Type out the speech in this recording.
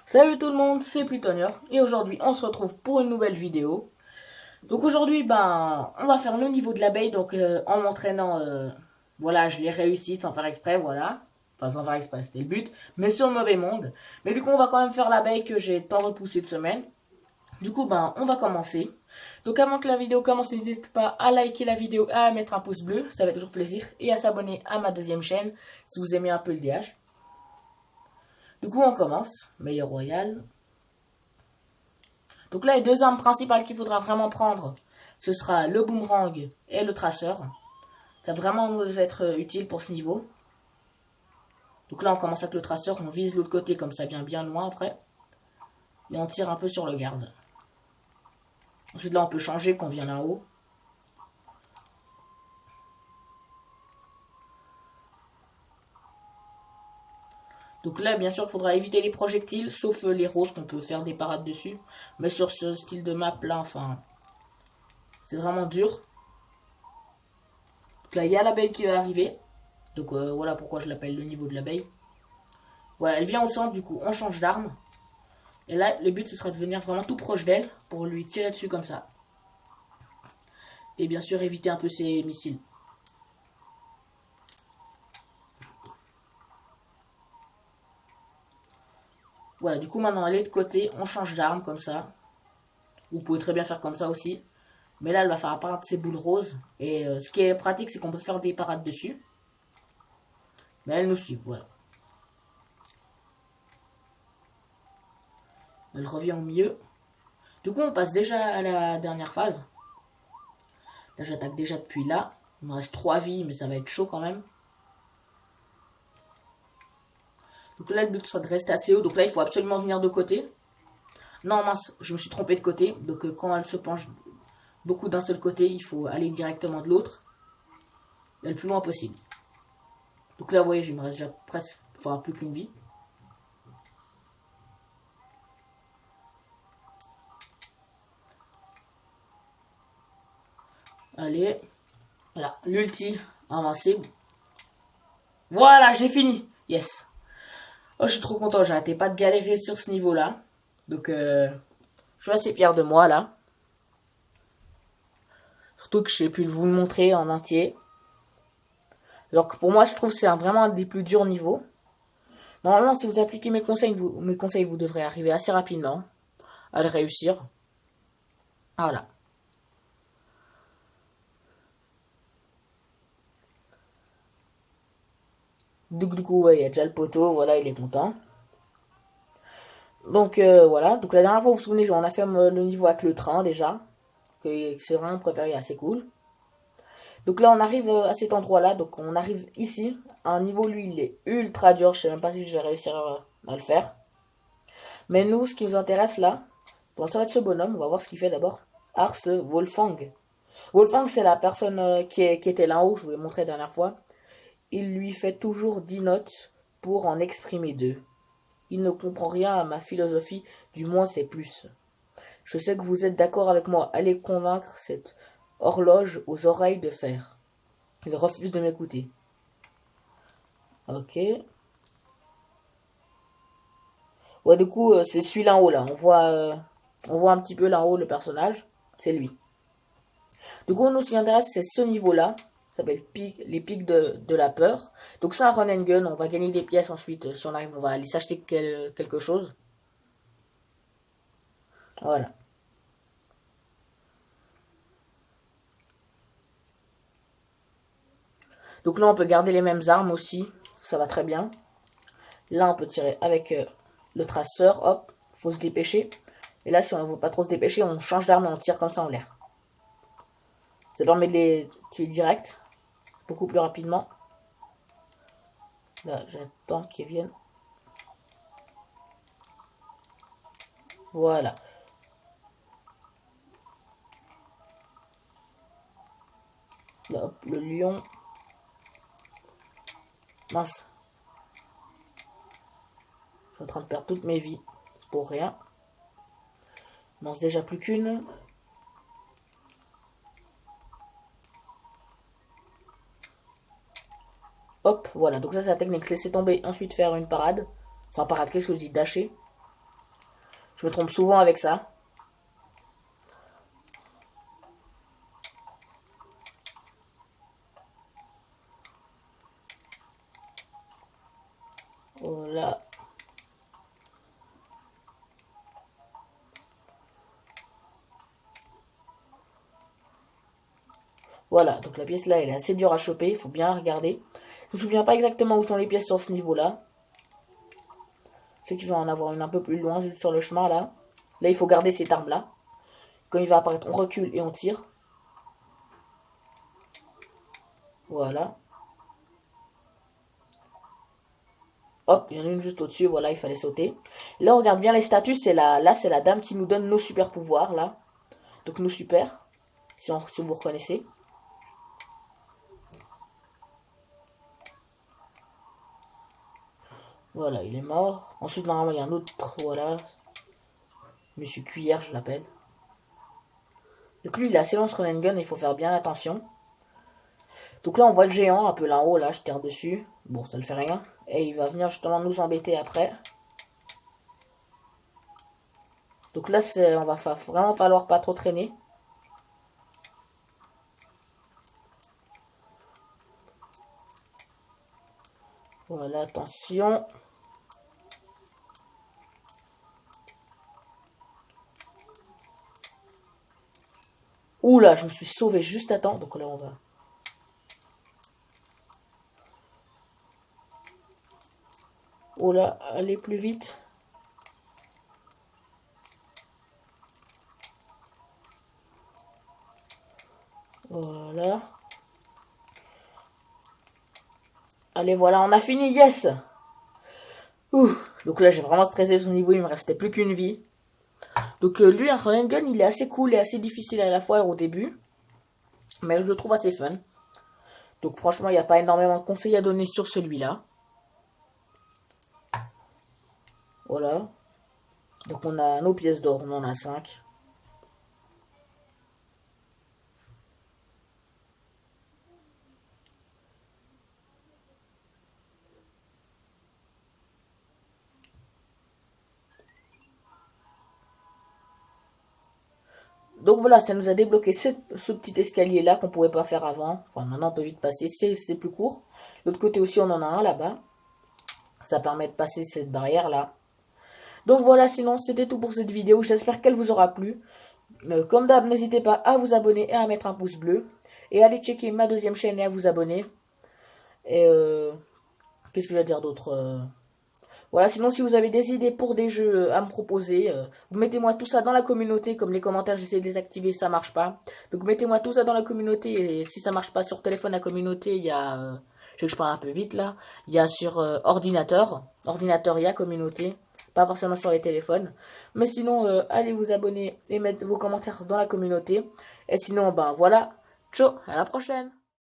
Salut tout le monde, c'est Plutonio et aujourd'hui on se retrouve pour une nouvelle vidéo. Donc aujourd'hui on va faire le niveau de l'abeille, donc en m'entraînant, voilà, je l'ai réussi sans faire exprès, voilà. Enfin sans faire exprès, c'était le but, mais sur le mauvais monde. Mais du coup on va quand même faire l'abeille que j'ai tant repoussé de semaine. Du coup on va commencer. Donc avant que la vidéo commence, n'hésitez pas à liker la vidéo, à mettre un pouce bleu, ça fait toujours plaisir, et à s'abonner à ma deuxième chaîne si vous aimez un peu le DH. Du coup on commence, meilleur royal. Donc là, les deux armes principales qu'il faudra vraiment prendre, ce sera le boomerang et le traceur. Ça va vraiment nous être utile pour ce niveau. Donc là, on commence avec le traceur, on vise l'autre côté comme ça vient bien loin après. Et on tire un peu sur le garde. Ensuite là, on peut changer qu'on vient là-haut. Donc là, bien sûr, il faudra éviter les projectiles, sauf les roses qu'on peut faire des parades dessus. Mais sur ce style de map là, enfin, c'est vraiment dur. Donc là, il y a l'abeille qui va arriver. Donc voilà pourquoi je l'appelle le niveau de l'abeille. Voilà, elle vient au centre, du coup, on change d'arme. Et là, le but, ce sera de venir vraiment tout proche d'elle pour lui tirer dessus comme ça. Et bien sûr, éviter un peu ses missiles. Voilà, du coup, maintenant, elle est de côté, on change d'arme comme ça. Vous pouvez très bien faire comme ça aussi. Mais là, elle va faire apparaître ses boules roses. Et ce qui est pratique, c'est qu'on peut faire des parades dessus. Mais elle nous suit, voilà. Elle revient au milieu. Du coup, on passe déjà à la dernière phase. Là, j'attaque déjà depuis là. Il me reste 3 vies, mais ça va être chaud quand même. Donc là, le but sera de rester assez haut. Donc là, il faut absolument venir de côté. Non, mince, je me suis trompé de côté. Donc quand elle se penche beaucoup d'un seul côté, il faut aller directement de l'autre. Et le plus loin possible. Donc là, vous voyez, il me reste déjà presque, enfin, plus qu'une vie. Allez. Voilà, l'ulti avancé. Voilà, j'ai fini. Yes. Oh, je suis trop content, j'arrêtais pas de galérer sur ce niveau-là. Donc, je suis assez fier de moi, là. Surtout que j'ai pu vous le montrer en entier. Alors que pour moi, je trouve que c'est vraiment un des plus durs niveaux. Normalement, si vous appliquez mes conseils, vous devrez arriver assez rapidement à le réussir. Voilà. Donc, du coup, ouais, il y a déjà le poteau, voilà, il est content. Donc, voilà. Donc, la dernière fois, vous vous souvenez, on a fait le niveau avec le train, déjà. Que c'est vraiment préféré, assez cool. Donc là, on arrive à cet endroit-là. Donc, on arrive ici. À un niveau, lui, il est ultra dur. Je sais même pas si je vais réussir à le faire. Mais nous, ce qui nous intéresse là, bon, ça va être ce bonhomme. On va voir ce qu'il fait d'abord. Ars Wolfang. Wolfang, c'est la personne qui était là-haut. Je vous l'ai montré la dernière fois. Il lui fait toujours 10 notes pour en exprimer 2. Il ne comprend rien à ma philosophie. Du moins, c'est plus. Je sais que vous êtes d'accord avec moi. Allez convaincre cette horloge aux oreilles de fer. Il refuse de m'écouter. Ok. Ouais, du coup, c'est celui-là en haut, là. On voit un petit peu là en haut le personnage. C'est lui. Du coup, nous, ce qui nous intéresse, c'est ce niveau-là. Ça s'appelle les pics de la peur. Donc, c'est un run and gun. On va gagner des pièces ensuite. Si on arrive, on va aller s'acheter quelque chose. Voilà. Donc là, on peut garder les mêmes armes aussi. Ça va très bien. Là, on peut tirer avec le traceur. Hop, faut se dépêcher. Et là, si on ne veut pas trop se dépêcher, on change d'arme et on tire comme ça en l'air. Ça permet de les tuer direct. Beaucoup plus rapidement. Là, j'attends qu'ils viennent. Voilà. Là, hop, le lion. Mince. Je suis en train de perdre toutes mes vies. Pour rien. Il m'en reste déjà plus qu'une. Hop, voilà. Donc ça, c'est la technique. Laisser tomber, ensuite faire une parade. Enfin, parade, qu'est-ce que je dis? Dasher. Je me trompe souvent avec ça. Voilà. Voilà, donc la pièce là, elle est assez dure à choper, il faut bien regarder. Je me souviens pas exactement où sont les pièces sur ce niveau-là. C'est qu'il va en avoir une un peu plus loin, juste sur le chemin là. Là, il faut garder cette arme-là. Quand il va apparaître, on recule et on tire. Voilà. Hop, il y en a une juste au-dessus, voilà, il fallait sauter. Là, on regarde bien les statuts, là, c'est la dame qui nous donne nos super pouvoirs, là. Donc, nos super, si vous reconnaissez. Voilà, il est mort. Ensuite, normalement, il y a un autre, voilà. Monsieur Cuillère, je l'appelle. Donc lui, il a assez lance Run Gun, il faut faire bien attention. Donc là, on voit le géant un peu là-haut, là, je tire dessus. Bon, ça ne fait rien. Et il va venir justement nous embêter après. Donc là, on va vraiment falloir pas trop traîner. Voilà, attention. Ouh là, je me suis sauvé juste à temps. Donc là, on va... Oh là, allez plus vite. Voilà. Allez, voilà, on a fini, yes. Ouh. Donc là, j'ai vraiment stressé son niveau, il me restait plus qu'une vie. Donc lui, un Run Gun, il est assez cool et assez difficile à la fois au début. Mais je le trouve assez fun. Donc franchement, il n'y a pas énormément de conseils à donner sur celui-là. Voilà. Donc on a nos pièces d'or, on en a 5. Donc voilà, ça nous a débloqué ce petit escalier là qu'on pouvait pas faire avant. Enfin maintenant on peut vite passer, c'est plus court. De l'autre côté aussi on en a un là-bas. Ça permet de passer cette barrière là. Donc voilà, sinon c'était tout pour cette vidéo. J'espère qu'elle vous aura plu. Comme d'hab, n'hésitez pas à vous abonner et à mettre un pouce bleu. Et à aller checker ma deuxième chaîne et à vous abonner. Et qu'est-ce que je vais dire d'autre Voilà, sinon si vous avez des idées pour des jeux à me proposer, vous mettez-moi tout ça dans la communauté, comme les commentaires j'essaie de les activer, ça marche pas. Donc mettez-moi tout ça dans la communauté, et si ça marche pas sur téléphone, la communauté, il y a, je sais que je parle un peu vite là, il y a sur ordinateur, il y a communauté, pas forcément sur les téléphones. Mais sinon, allez vous abonner et mettre vos commentaires dans la communauté. Et sinon, ben voilà, ciao, à la prochaine.